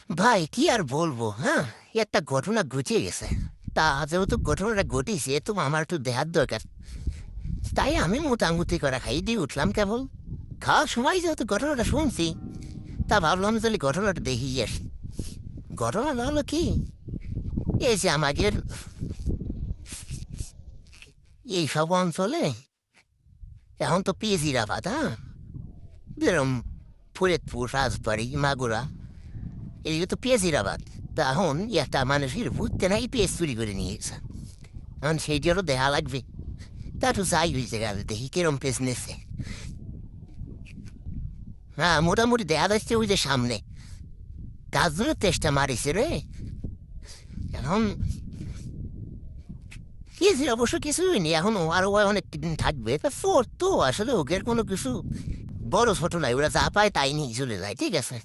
ভাই কি আর বলবো, হ্যাঁ, একটা ঘটনা ঘটে গেছে। তা যেহেতু ঘটনাটা ঘটেছে তো আমার একটু দেখার দরকার। তাই আমি মোটামুটি করে খাই দিয়ে উঠলাম কেবল। খাওয়ার সময় যেহেতু ঘটনাটা শুনছি, তা ভাবলাম তাহলে ঘটনাটা দেখিয়ে আসি। ঘটনাটা হলো কি, এই যে আমাদের এই সব অঞ্চলে এখন তো পেঁয়াজির আবাদ, হ্যাঁ, যেরকম ফরিদপুর, রাজবাড়ি, মাগুরা, এদিকে তো পেঁয়াজির আবাদ। তা এখন একটা মানুষের ভূততে নাই পেঁয়াজ চুরি করে নিয়ে গেছে। এখন সেইটারও দেখা লাগবে। তা তো যাই হয়েছে গেল, দেখি কিরম পেঁয়াজ নিচ্ছে। হ্যাঁ, মোটামুটি দেখা যাচ্ছে ওই যে সামনে গাছগুলোর চেষ্টা মারিছে রে। এখন পেঁয়াজির অবশ্য কিছু হয়নি, এখন আরো অনেক দিন থাকবে। তা ফোর তো আসলে ওকে কোনো কিছু বড় ছোট নাই, ওরা যা পায় তাই নিয়ে চলে যায়, ঠিক আছে।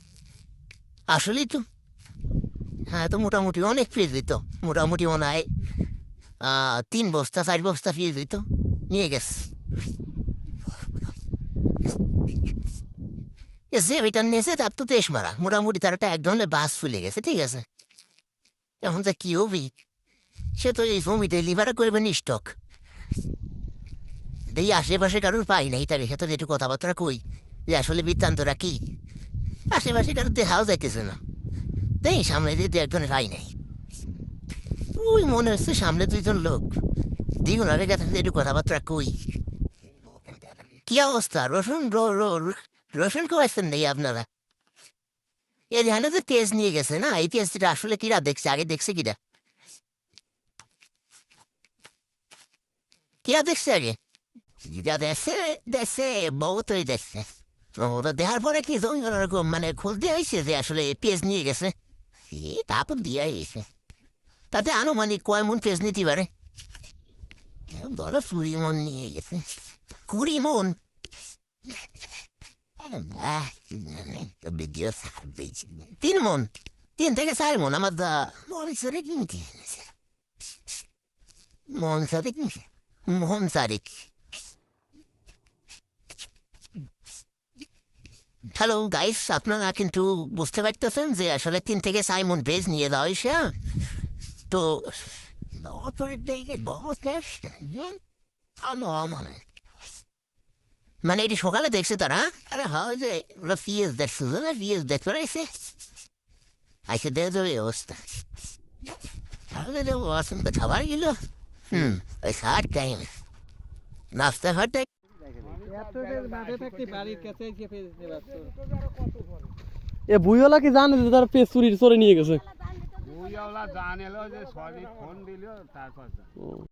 আসলেই তো, হ্যাঁ, তো মোটামুটি অনেক পেঁয়াজ দিত। মোটামুটি মনে হয় 3 বস্তা 4 বস্তা পেঁয়াজ দিত, নিয়ে গেছে। যে ওইটা নিয়েছে তার তো দেশ মারা, মোটামুটি তার একটা এক ধরনের বাস ফুলে গেছে, ঠিক আছে। এখন যে কি হবি, সে তো এই জমিতে লিভার করবেন স্টক। এই আশেপাশে কারোর পাই নাই, তার সাথে একটু কথাবার্তা কই যে আসলে বৃত্তান্তরা কি। আশেপাশে কারোর দেখাও যাইতেছে না। তাই সামনে দিয়ে একজনের পাই নাই। ওই মনে হচ্ছে সামনে 2জন লোক। দ্বিগুণ আগে গেছে একটু কথাবার্তা কই। কি অবস্থা, রসুন রসুন খাওয়াচ্ছেন নাকি আপনারা? এর এখানে যে তেজ নিয়ে গেছে না, এই তেজটা আসলে কিরা দেখছে, আগে দেখছে কিরা? কিরা দেখছে আগে? যেটা দেখছে, দেখছে বহুতই দেখছে। ওটা দেখার পরে কি জমি ওরকম মানে খোঁজ দিয়ে হয়েছে যে আসলে পেজ নিয়ে গেছে। তারপর দিয়ে গেছে। তাতে আনুমানিক কয় মন পেজ নিতে পারে? ধরো 20 মন নিয়ে গেছে। 20 মন? ভিডিও 3 মন, 3 থেকে 4 মন আমার দা মন সারে কিনতে মন সারে কিনছে মন সারে। হ্যালো গাইস, আপনারা কিন্তু বুঝতে পারতেছেন যে আসলে 3 থেকে 4 মন ভেজ নিয়ে যাওয়া হয়েছে, হ্যাঁ? তো মানে এটি সকালে দেখছে তারা। আরে হয় যে ওরা পিএস দেখছে, পিএস দেখতে রয়েছে, আইসে দেখে যাবে অবস্থা। তাহলে যে অসন্ত খাবার গেল। ওই 7 টাইম নাস্তা ঘাটে। এ বুইওয়ালা কি জানে যে তার পেজ চুরি চোরে নিয়ে গেছে? বুইওয়ালা জানেলো যে সবই ফোন দিল তারপর